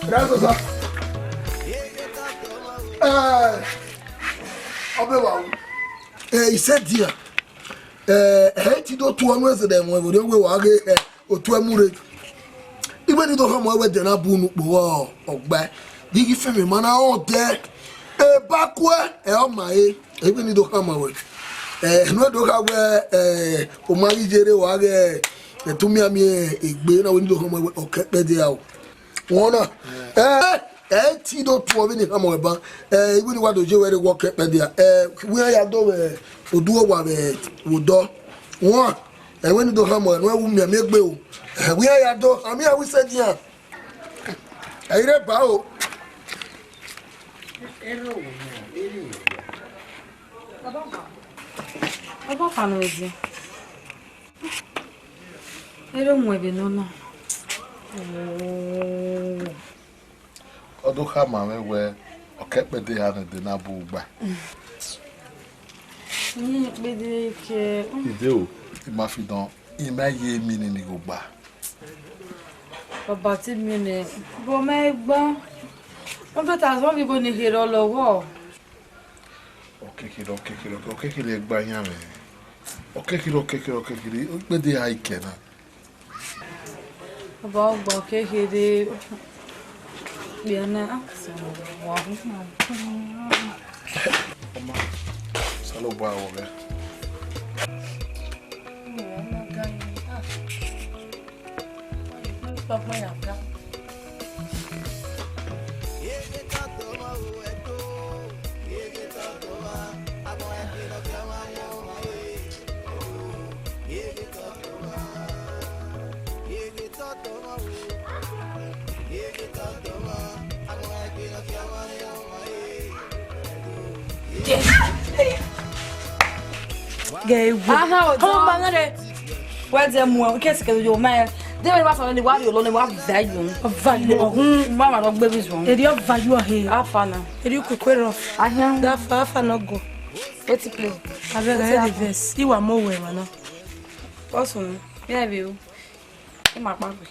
Graças a Obewa. He said here. He do to one was them when we were otu amure. Even though how much they na bunu bo ogba. Big femi man out there. Bakwe my even though how much. No do how o mari jere wa ge to me ami egbe na we do how much okepe dey out. Wona ti do to we ni how much ba even what do je we work pe dey we ya do oduo wa be wodo won when do how much no wu mi egbe o we ya do ami a we say dia ayire ba o Aba fanu ezi. Ero mwebe nono. Odo kama we okepede ya na bu ugba. Ni bede ke. Ide o, ma fi don, imaye mi ni ugba. Baba ti mi ni bo me gba. Wọ́n fẹ́ ta so bi bo ni hero lọ́wọ́. Okekire gba yan me. Okekire, pede ya ike na. Baba gba kekere. Biana so wa hu ma. Oma. Salo ba wo be. Papa ya ka. Gay. Aha, o bangare. Wede mu, ke se ke yo ma. De me ba so ni wa yo lo ni wa value. Value. Mama no gbe bi so. Eri o value ahe. Afana. Eri ku kwero. Ahia. Da fa no go. Eti play. Abega he reverse. Iwa mo we wa no. Osun. Ya bi o. E ma pa gbe.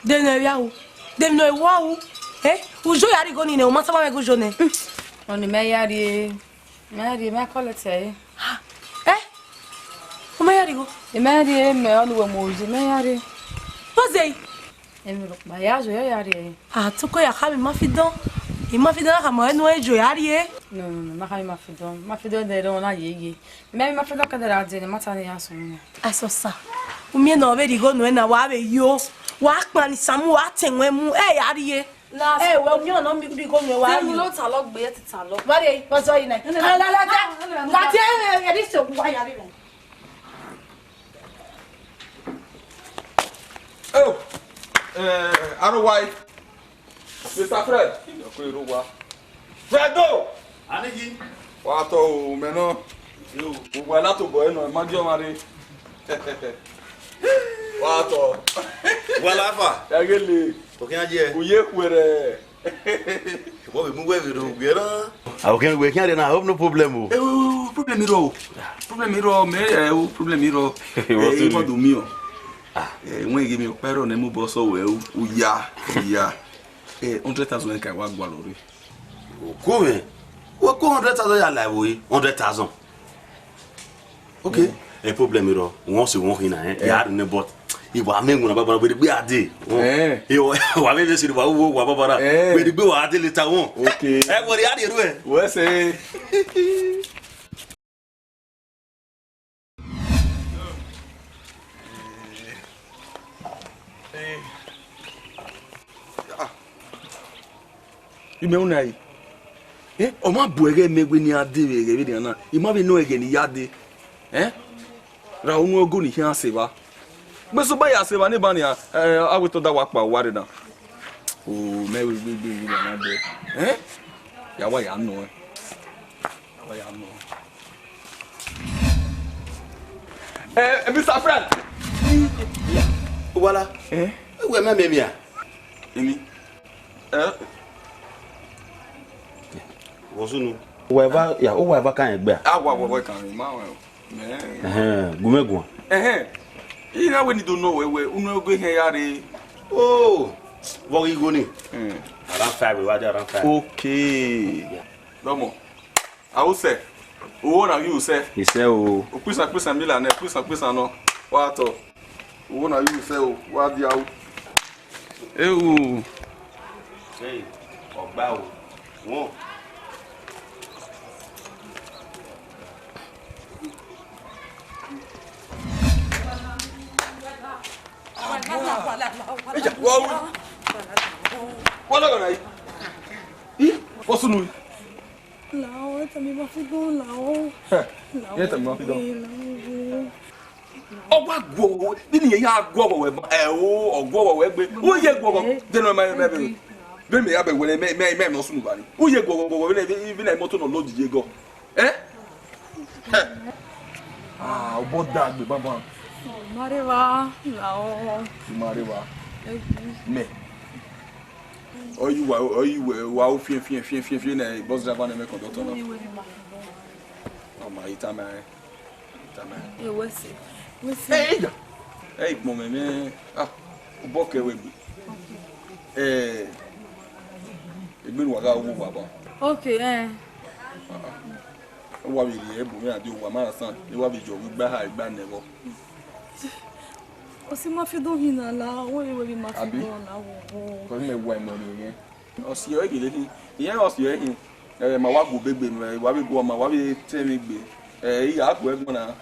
De na ya o. De no wa o. Ujo yari go ni ne o ma sama me go jo ne. Oni me yari. Me yari me call it eh. O me yari go. E me yari me onu we mo uji me yari. Pozei. E me ro pa ya jo yari. Ah, tuko ya kami mafidon. I mafidon ka mo enu ejo yari e. No, ma ka mafidon. Mafidon de ro na yeye. Me mafidon ka de ra de ni mata ni ya so ni. Asosa. Umi na obedi go no na wa be yo. Wa pa ni samu wa tenwe mu yari e. We mi ona mi go no wa. Ti lo ta lo gbe ti ta lo. Wa de pozo yi na. La ti e ri so wa yari re. Oh, Arowai, Mr. Fred. Yokoirowa. Fredo. Anigi. Wato meno. Yo, ugba lato bo eno majo mare. Wato. Wala fa. Yagele. Okin aje. Uye kwere. Bo be mu we vi ro gbe na. Ah, okin we kin na, hope no problem o. Problem iro. Problem iro me problem iro. E mo do mi o. When give me pero na mu boss we uya 100,000 ka wa gwa lori. Come. Wo ko 100,000 ya live we 100,000. Okay. E problem iro. Won se won hina ya ne but iwa mengu na babara we gbe ade. E wa me se wa babara we gbe wa ade later won. Okay. E wo ri ade ru e. We say ime una yi o ma bu ege megwe ni ade ege bi na I ma be no ege ni yade ra unu ogo ni hian se ba gbe so ba ya se ba ni ba ni awe to da wa pa wa re na o me we na de ya wa ya no wa ya no Mr. Friend Wala. We ma me mia. Emi Wosunu. Whatever ya o whatever kan egbe. Wa kan ma wa. Gumegun. You know when you don't know where unu ogo ihe ya re. Oh. Wo igo ni. Around 5, we were there around 5. Okay. Domo. I will say. Who na you say? He said, oh. Pisa mila ne, pisa no. What? Who na you say? What dia? Hey, Ogba o. Won. Wala gana yi. Posunu. Lao, também vai ficar lao. Ye ta ma fi do. Ogwa gwo, ni ya gwo we ogwo we gbe. Wo ye gwo de no ma be. Be me ya be we me no sunu bari. Wo ye gwo we bi na moto no load je go. Ah, o boda gbe baba. Mareva, lao. Marewa. Me. Wa o fien na boss driver na me conductor no. Oh my itama. Eu vou ser. Hey, mom me. Ah, o boke we bi. Egbenu wa ga wo baba. Ok, Wa bi ri ebu me ade wa mara san. E wa bi jo wi gba ha igba nevo. Você me fez dormir lá, oi, eu me matei lá. Ko me wa mo ni yen. Osi o egele ni. Iyen osi o ehin. Ma wa go begbe me, wa bi go ma, wa bi temi gbe. Iya ko egbon na.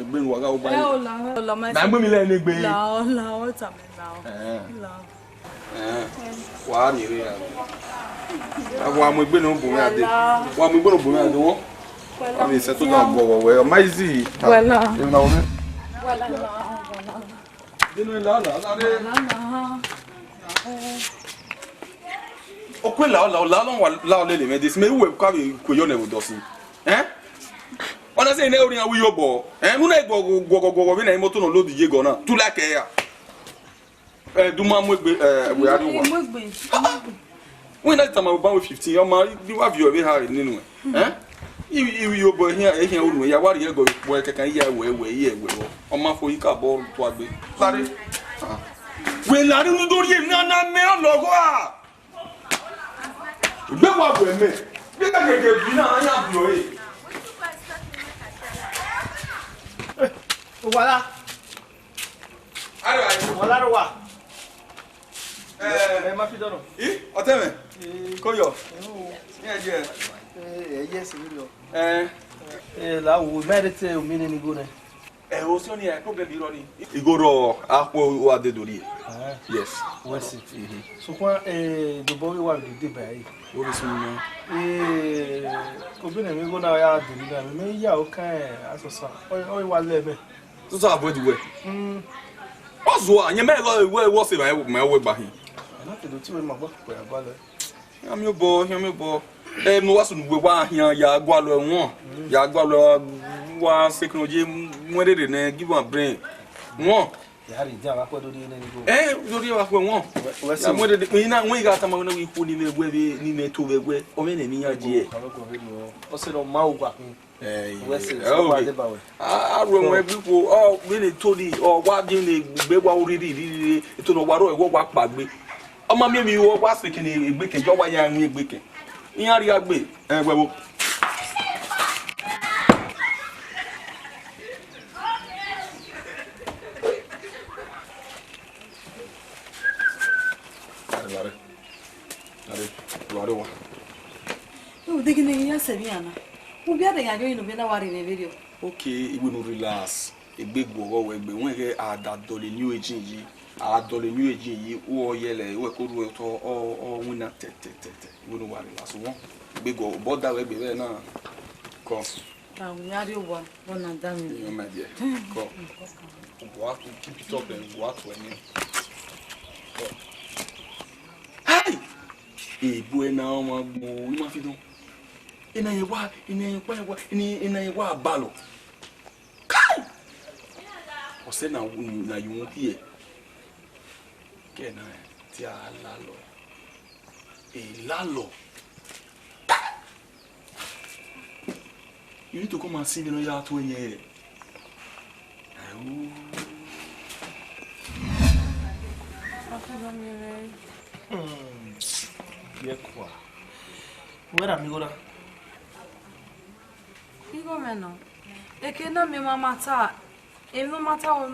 Egbenu wa ga wo ba. Lá, mas. Na gbe mi le ni gbe. Lá, ó, tá lá. Wa ni re ya. Wa mo gbe no bu mi ade. Wa mo gbe no bu mi ade wo. Wa mi se to da go we. Ma izi. Voilà. E na wo me. Voilà. Dinu la okwe la lo le me dis me we kwa bi koyo na do si ona say na ori na wi yobo mu na go bi na moto no load je go na tu la ke ya duma mo egbe we ari wa we na tama ba 15 o ma bi wa bi o bi ha ninu iwi yobo ehia olu ya wari ego bo kekan ya we o ma fo yika bo to agbe sare we la ri ndori na me ologo a gbe wa bo me bi ka gege bi na anya blo e Voilà. Voilà le wa. Ma fi dono. O teme ko yo je Yes, we do. Là où mérite au mini nigone. o so ni problem bi ro ni igoro apo wa de dori yes Voici. So quoi de bon wa de débat. o bi sunu no Ko bi na mi go na ya de na me ya o kan asosa. O wa le me. so so avoid we o zo anya me we se ba we gba hin Na te do ti we ma gbo ko ya gba le. yami bo mo wa sunu we wa hian ya gwa lo wa technology mo de na give am brain won Ya ri ja wa ko do ni go. lórí wa pe won ya mo de pe na won ga ta ma na wi ku ni me gwe bi ni me to be gwe o me na mi yan je O se no ma o gba pin. Wesi so wa de ba we. ro won bi ko o me le to di o wa din le gbe wa ori to no wa ro e wo wa pa gbe ọmọ mi wo wa se kini egbeke jo wa ya nwi egbeke iyan ri agbe wewo Lare wa. Eu digo nem ia ser minha. O bia de ganho no bia na wari ne video. Okay, we no relax. Egbegbo wo egbe won ke adadole new age yi. Adole new age yi wo yele we ko ru to o wina tete. We no wa relax won. Egbegbo boda we egbe na. Ko. Ah, o nyari o wa, bona dami. You my dear. Ko. Go out to keep it up and go out to me. Hey! Ibu ena ọmọ gbo ma fi don. Ina ye wa balo. Kai! O se na you won here. Ke na ti a lalo. Lalo. You need to come and see me no ya to yen. pie kwa. Where am I gonna? Igo meno. Eke na me mama ta. E no mata o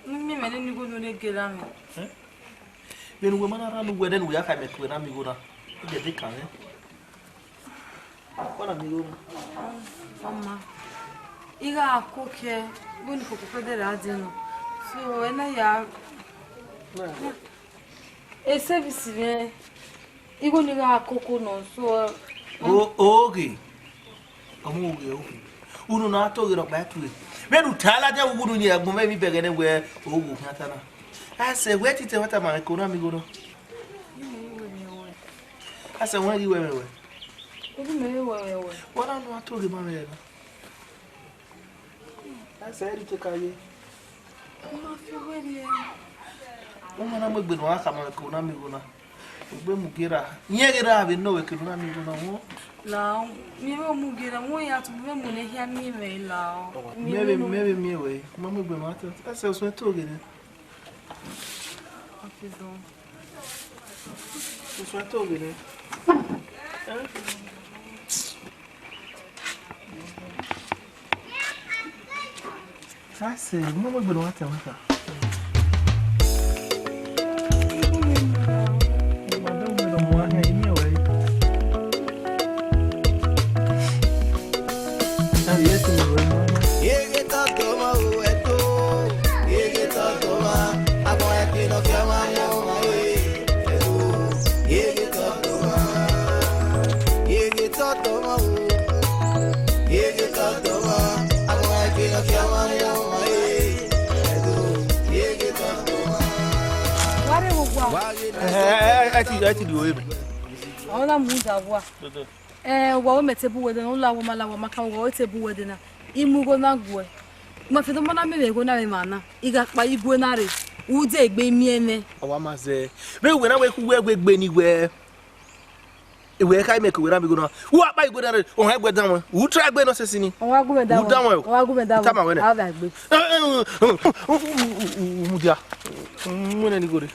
me me ni go no le gela me. Then we man around where then we are kind of am I gonna? Get the can. What am I gonna? Mama. Iga akoke boni ko federa adino. So ena ya e service me. Igo ni ga akoko no so Okay. Okay. Uno na to get up back to it. When you tell her that we need to maybe begin where I say, where did you what am I going to go? I said, where you were. What am I told you, I said, to carry. Woman, I'm going to walk on Konami. Mugira. Nyegera we know we can run me no. La, mi mo mugira mo ya to be mo ne hia mi me la. Maybe me way. Mama be matter. I say so to get it. Okay so. So to get it. I say mama be matter. Ona muda bwa. Wa metebu wede no la wo mala wa maka wo tebu wede na. Imugo na gwe. Ma fedo mana me go na me mana. Iga pa igwe na re. Ude egbe miene. Awa maze. Be we na we ku we egbe ni we. E we kai me ku we na me go na. Wo apa igwe na re. O ha egbe dan won. Wo tra egbe no sesi ni. O wa gu me da won. O wa gu me da won. Ava egbe. Mudia. Mo na ni go re.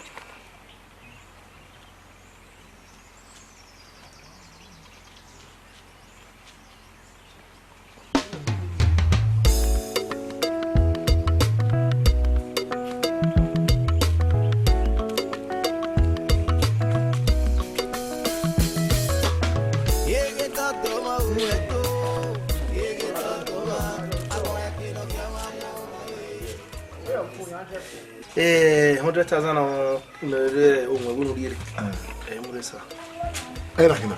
$100,000 on le on va dire. Muresa. Era kina.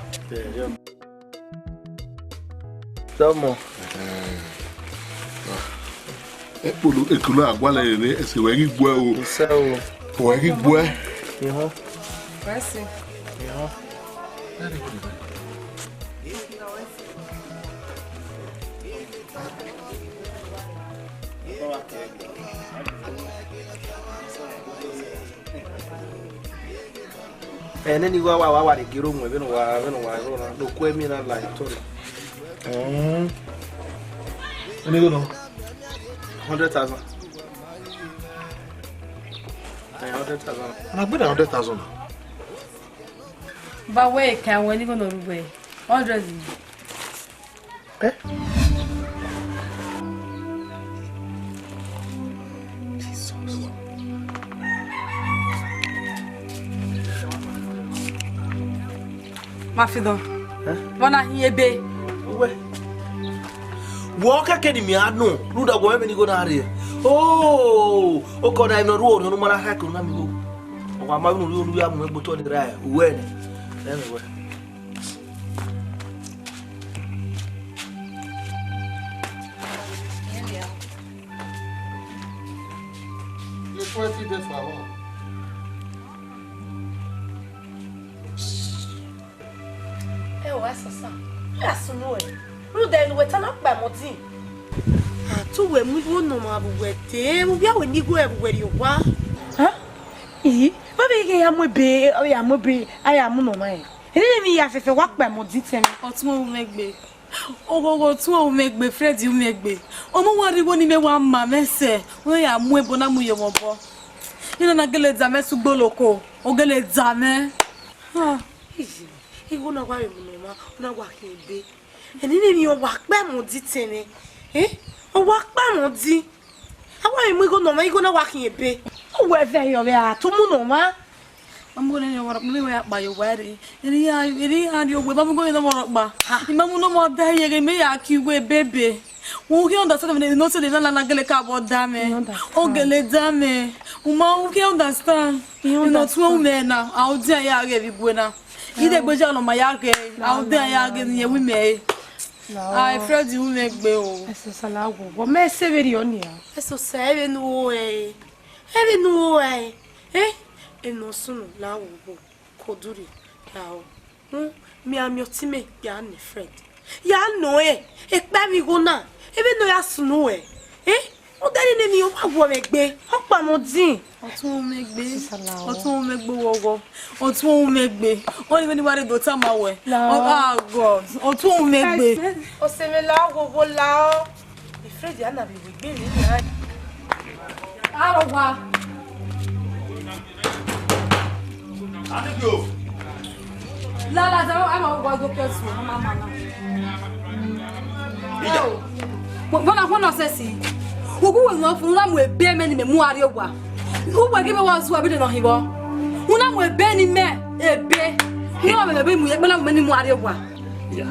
Damo. Polo ekulu agwala ere ese wegi gbo o. So, wegi gbo. Yo. Merci. Yo. Very good. Neni wa de giro mwe beno wa rona no kwemi na la tori. Eni go no 100,000. 100,000. Na gbe na 100,000. Ba we kan we ni go no rugbe. 100. Mafido. Wana hiebe. We. Woka keni mi anu. Ruda go ebe ni go na re. Oh, o ko na ino ruo no mara ha ko na mi go. O wa ma no ruo ya mu egboto ni ra. Uwe ni. Anyway. Le foi ti de favor. Essa só. Essa não é. Não deve não estar na pamodi. Tu é muito não mabuete. Mu bia we nigo e buweri okwa. Ha? E? Ba be ke ya mo be, o ya mo be, aya mo no mai. Ele mi ya fefe wa pamodi temi. Otun o megbe. Ogogo tun o megbe, Fred o megbe. Omo wa riwo ni me wa ma mese. O ya mo ebo na mu ye won bo. Ina na gele zame sugboloko. O gele zame. Ha. Igo na wa mu ma na wa kin be. Eni ni o wa pe mo di tini. O wa pa mo di. Awa mi go no ma igo na wa kin be. O we ve yo be a to mu no ma. Amune ni wara mule ya ba yo wari. Iri ya dio we ba mo go no mo ba. Imamu no mo da ye me ya ki we bebe. Who can understand me? No say they na gele ka bo dame. O gele dame. Uma who can understand? You know two men na. Out there ya ge bi buena. Ide gbeja no ma ya ge. Out there ya ge ni we me. Ai Fred you make be o. Eso sala go. Bo me se veri oni ya. Eso se no e. Ebe no e. Eno sunu la wo koduri la o. Mi am your teammate ya ni Fred. Ya no e pa mi go na. Ebe no ya sunu e. O dani ne mi o wa wo me gbe. O pa mo din. Otun me gbe wowo. Otun me gbe. O ni ware do ta ma we. Oh God. Otun me gbe. O se me la wo la o. Mi Fred ya na bi we gbe ni ya. Arowa. Adigbo. La za ama wo go kesu mama na. Ija. Bona hono sesi. Ogu we no fun la mu ebe me ni me mu ari ogwa. Ugwa give wa zu abi de no hibo. Una mu ebe ni me ebe. No me be mu ye gbela mu ni mu ari ogwa. Ya.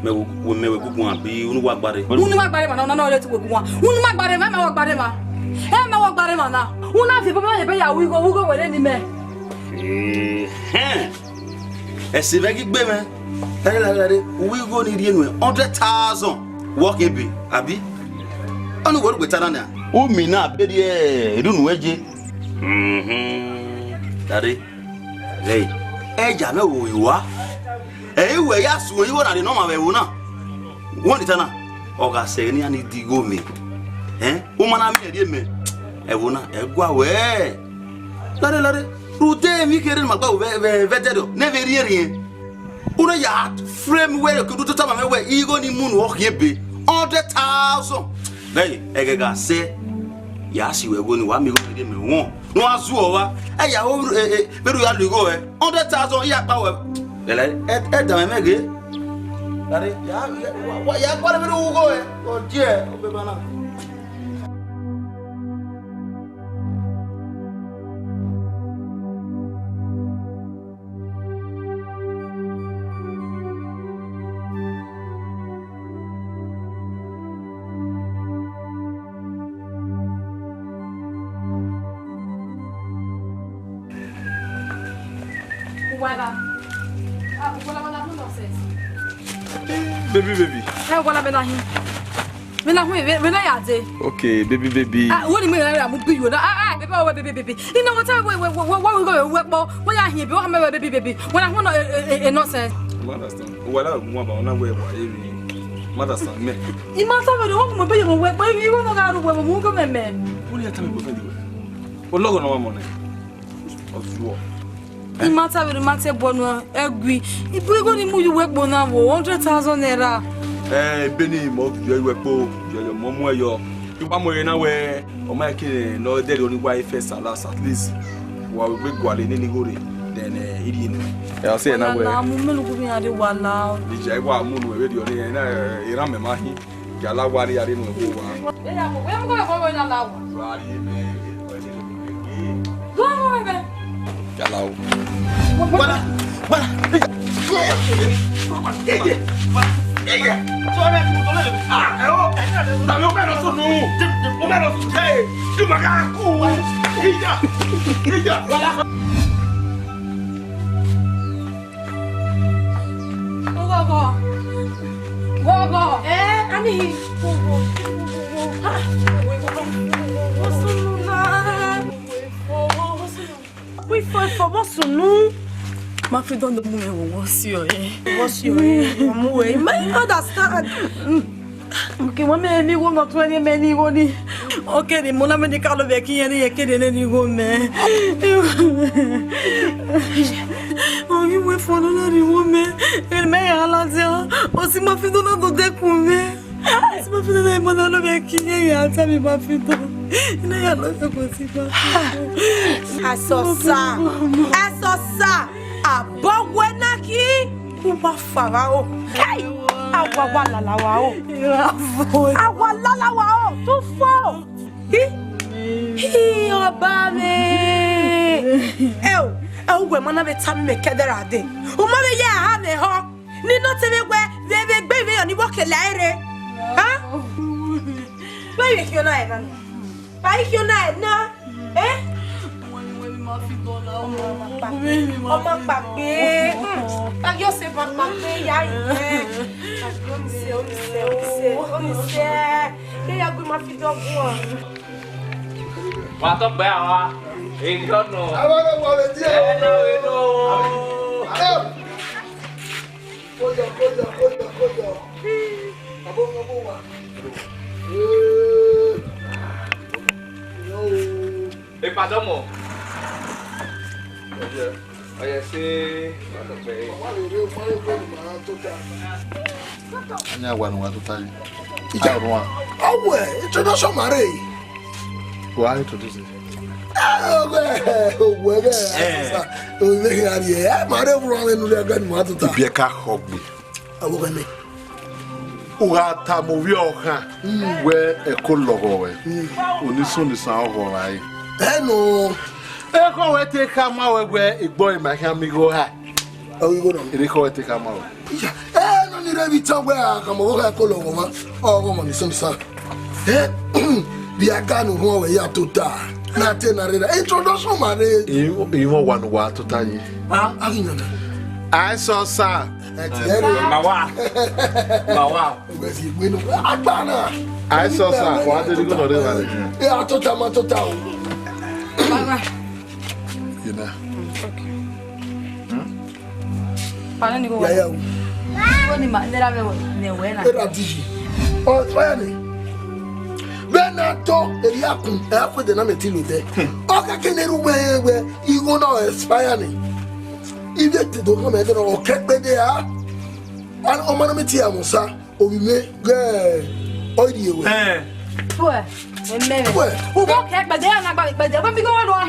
Me gugu abi unu wa gbare. Unu ma gbare ma na na ole ti gugu wa. Unu ma gbare ma wa gbare ma. Ma wa gbare ma na. Una fi bo me ya wi go wele ni me. Ese vegi gbe me. Lare we go ni rie nu 100,000 work ebe abi. Onu go gbetara na. O mi na be die edunu eje. Lare. Hey. Eja me wo iwa. We ya su yi wona de no ma we wo na. Won ditana. O ga se ni ani digo me. O mana mi rie me. E wo na egwa we. Lare. Rute mi kere ma gba vetedo never rien. Una ya frame where ku do tama me we igo ni moon work yebe 100,000. Dey egega se ya si we go ni wa mi go de me won. No azu o wa e ya o beru ya lugo 100,000 ya pa we. Lele e da me mege. Dare ya kwa beru ugo o je o be bana. Baby. Hey, wala bena hin. Bena ya de. Okay, baby. What do you mean I am be you? Baby. You know what we go work bo. What ya here be o me baby. When I want a nonsense. Understand. Wala mo ba na we wa eri. Understand me. You must have the home be you work, but you no ga ru we mo go me. What ya tell me go anyway. O logo no money. Ozuo. You must have the matter bonu agree. If we go ni mu you work bona 100,000 naira. Beni mo yo wepo yo mo mo yo. You ba mo na we o ma ke no dey only why first and last at least. Wa we gwale ni gore then iri ni. I say na we. Na mu melu go bi ade wala. Ni je wa mu no we di oni na ira me ma hi. Gala wari are no go wa. E ya mo we mo go na lawo. Wari me. Go mo be. Gala o. Wala. Go. Ani. We for what's no? My friend don't know what's your Mamu we may understand. Okay, one man go not 20 many one. Okay, the mona me call be ki any kede ni go me. Oh, you wait for another woman. And me ala zero. O si ma fi do na do de ku me. Si ma fi do na mo na be ki ya ta mi ma fi do. Ina ya lo ko si ba. Asosa. Abo Wenaki, Uba Farao, Kai, Awa Lalawao, Awa Lalawao, too far. He Obame. Oh, women of a time make a day. Umama, yeah, have a hawk. Need not tell me where they baby on the walk a lady. Huh? Where is your night? Why is your night now? Eh? Ọmọ pàgbé ayọ̀ ṣe bá pàgbé ya ìyẹn oníṣẹ́ yíyá gbé máa fi dọ́gbọ́n ọ̀. Wà á tọ́ pẹ́ àwa èyí lọ́nà. Àwọn ọmọ rẹ̀ díẹ̀. Kójọ. Àbọ̀ wà. Ìpàdé mọ̀. Oye, sí. Anya wa no atuta yi. Ija ro wa. Awe, introduction mare. Wa introduce. Owe ari e mare bro anu le ga ni atuta. Bie ka hobby. Awo ga me. Uga ta mo wi oha. We e ko logo we. Oni so ni san ho rai. No. Eko we take ama we igbo imahia mi go ha. Oh, you go down. Eko we take ama we. No ni rebi tangwe akamo go ka kolo ngoma. Oh, go mani some sa. Bia ga no ho we ya tota. Na te na re. Introduction mare. Iwo wa no wa tota yi. Ah, aginyana. I saw sir. Mawa. Wesi gbe no agbana. I saw sir. Wa de go no de wa. Ya tota ma tota o. You know. Pana ni go. Ya. Ni ma ndera be ne wena. Era diji. Oh, fire ni. Benato eriakun e afode na metilo de. O ka keneru we igo na expire ni. Ibe te do ko me de o kekpede a. An o mana meti amusa obime ge oidi ewe. Ué, ememe. O bom que é que bader na bader, vai ficar no ar.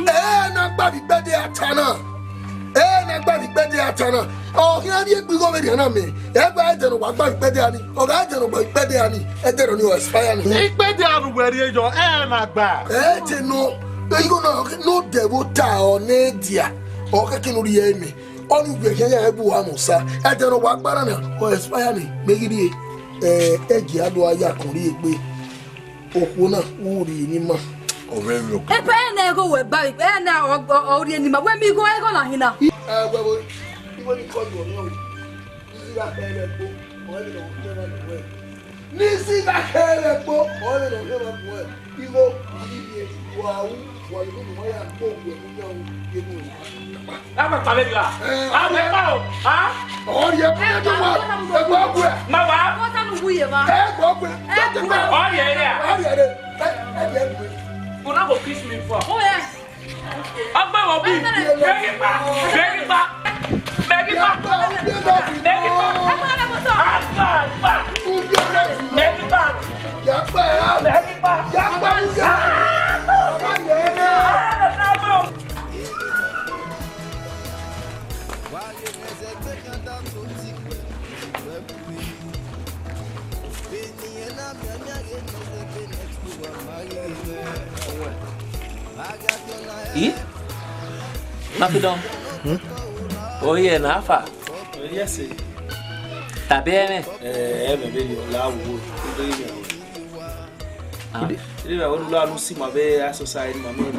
Na gbabi gbede atana. Na gbabi gbede atana. O ki na bi egbe go me de na me. E gba je no gba gbabi gbede ani. O ga je no gba gbede ani. E de no ni o expire ni. Igbede anu weri ejo na gba. Te no. E go no devo ta o ne dia. O ke kinu ri e mi. Onu gbe ke ya ebu wa musa. E de no gba gbara na o expire ni. Megiri eji ado aya kun ri egbe. Okuna uri ni ma. Overi oku. E pe na ego we ba, e na ori ni ma, we mi go ego na hina. Gbabo. Ibo ni ko yo no. Nisi ga kere po, o le no je ma bo. Nisi ga kere po, o le no je ma bo. Ibo ni wa le no ya po we ni yo ye mo. Ama pale ga. Ama pa o. Ha? O ye pe do wa. E gbo bu e. Ma wa. Ko ta nu wuye ba. E gbo bu e. O ye ya. O ye re. E ye bu. Una go kiss me for. O ye. Agba wo bi. Begi pa. Agba na moto. E? Rapidão. Oi, Nafa. Yes. Tá bem, né? Bebê, lá o ele vai lá no cima ver a society, mas não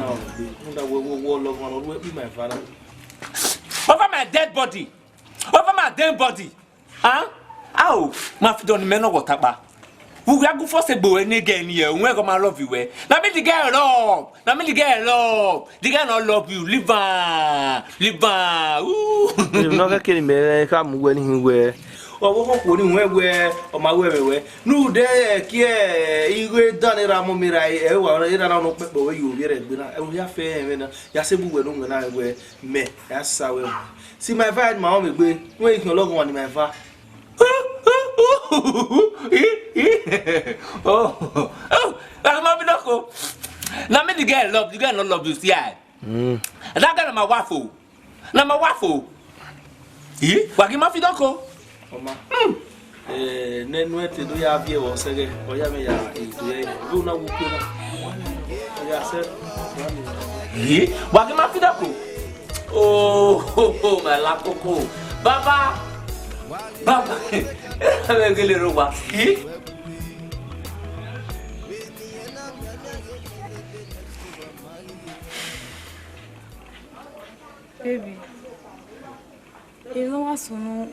dá o love one or be my father. Over my dead body. Over my dead body. Huh? Ow, my feet on the men of what about. We are good for a boy and again here. We're going to love you. Now, me the girl love. Now, me the girl love. The girl not love you. Live on. Live on. Ooh. You're not getting me. Come when he wear. Or what would you wear or my way? No, there, care. You done it. I'm on me. I don't know where you get it. We have fair. Yasebu, we don't know where me. That's how. See my father, my only way. Where you can log on my father. I'm not now me the girl love, the girl not love you, see I. That girl my waffle. Now my waffle. Wagi ma fi doko. Oma. Nenu ete do ya bie wo sege. Oya me ya eto ye. Do na wuku na. Oya se. Wagi ma fi doko. Oh, my la coco. Baba. Baba. Gele roba. Baby, you know what's no.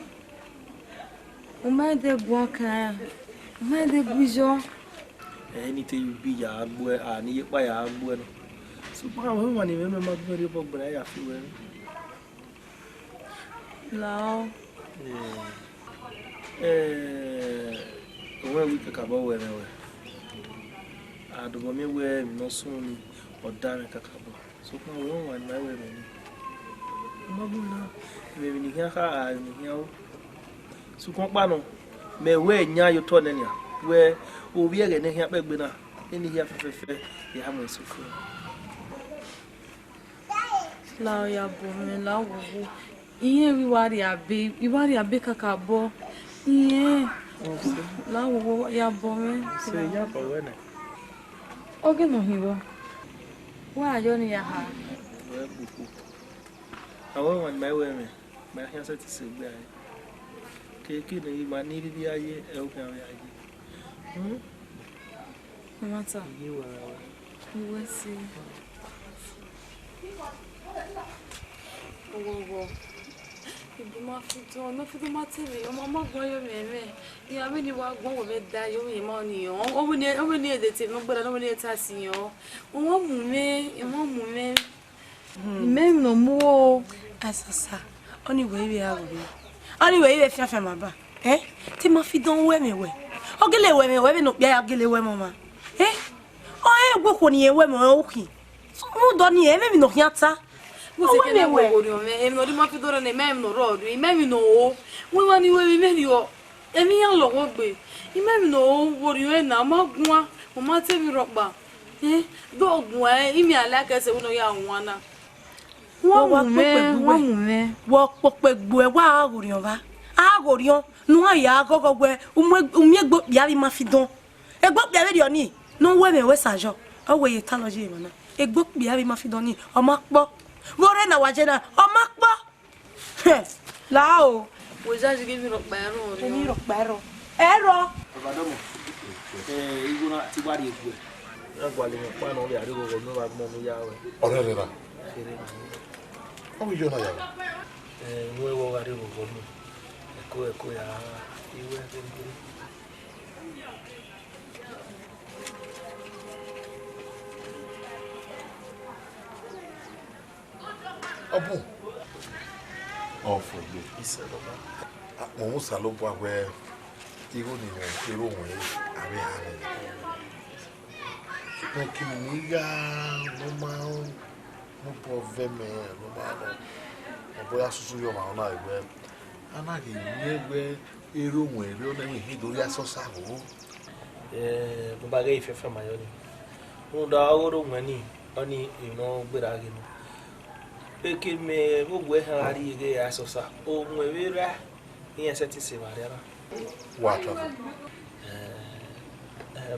O mais de boa cara, o mais de bijo. Anything you be ya boy, I need by ya boy. So, how many women might be able to buy a few? Não. Where we could come over anyway. I don't know where no soon or damn it. So, come on, and my women. Maybe you hear her and you so come on. May wear near your turn any where we are getting here back winner. Any here for the hammer so full. Lao ya bomi, lao wo. Iye wiwari abe, wiwari abe kakabo. Iye. Lao wo ya bomi. Say ya for when. Oge no hiwo. Wa ayo ni ya ha. I want my women. My hands to say, Kiki, my needed the idea, okay. Mata. You will see. Oh, ibu ma fi don no fi do ma tele o ma gbon yo meme ya me ni wa gbon wo me da yo mi mo ni o wo ni ede te no gbara no ni ta si yo won mu me me no mu o asasa oni we bi a wo oni we bi fi ma ba ti ma fi don we me we o gele we me we bi no bia ya gele we mo ma o gbo ko ni e we mo o ki mo do ni e me mi no hiata. Você quer me ver? Eu não digo que dora nem mesmo no rodo, e mesmo no, o mani o meio, é minha logo be, e mesmo no, o rio é na magua, o mate me roba, do gué, e minha leca se uno ya uana. Walk wa agorion va, agorion, no aya gogo we, o me gbo yari mafidon, e gbo yari di oni, no we me we sajo, o we taloje mana, e gbo yari mafidoni, o makpo. Vore na wajena o makpo lao wo ja jige mi ro pero ri mi ro pero ero babadomo iguna ti wari egbe na gwale mi pa no ri arigo go no ba mo mi ya we Ọ̀rẹ́ ra. Omi yo na ya. Nwe wo arigo go no eko ya iwe ngiri Ọbụ ọfọgbọ iseloba àwọn salobo agbe igo ni won ero won are are no kini ni ya no ma no poveme no ma no boya susu yo ma na egbe anagi ni egbe ero won ere o na mi dori asosa go mo ba ge ife ma yo ni mo da oro ngani oni ino gbera gi no Eke me ogwe ha ari ge asosa o nwewera ihe seti se mariara wa travel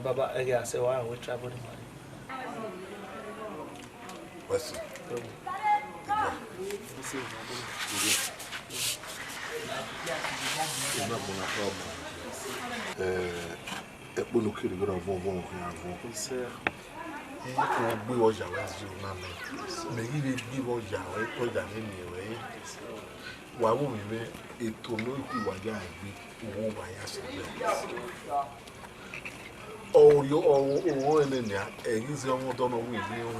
baba ege ase wa we travel mari wesi ina bona problem epo no kiri gora von ise ko gbe ọjà wá sí o na me me ire gbe ọjà wá ọjà ni mi we wa wo mi me ètò no ku wa ja gbe owó wa ya se be o yo o ene ni e zi ọmọ do no we ni o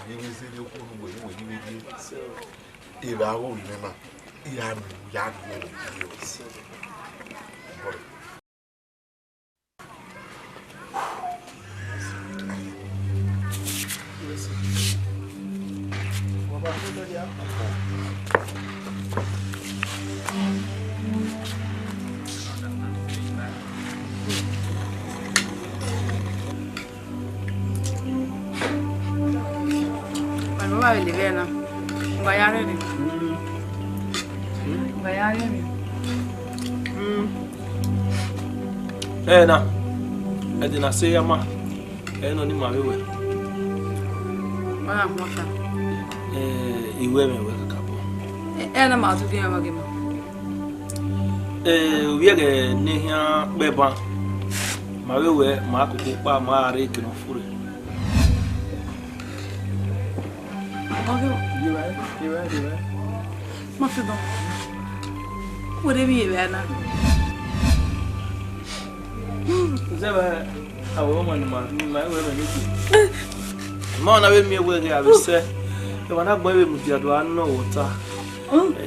ni we se ni ko no we ni we ni ira o mi na ya mi ya ni o Vai le vena. Vai a rede. na edina say yama no ni ma wewe Mana mwaka. Iwe me weka kabo. Na ma tu gema gema. Wiege ne hia beba. Ma wewe ma akoko pa ma are kino fure. Okay. Ma fi bon. Wo de bi e na. Zeba awo man ma wewe me ni. Ma na we mi wewe ya bise. E wana gbo we mu dia do anno wota.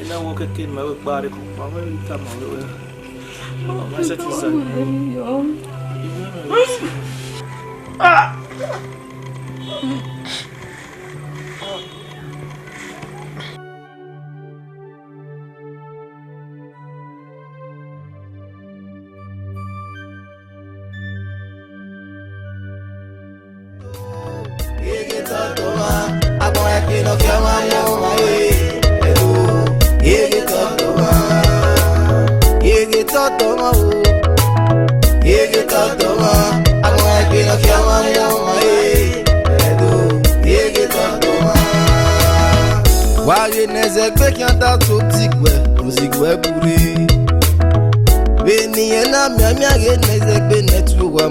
Na wo keke ma we gbare ko pa ma we ta ma wewe. Ma se ti san. Ah! Why nezekwe kyanta toktikwe ozigwe bure Beni ena miamia ge nezekwe netwa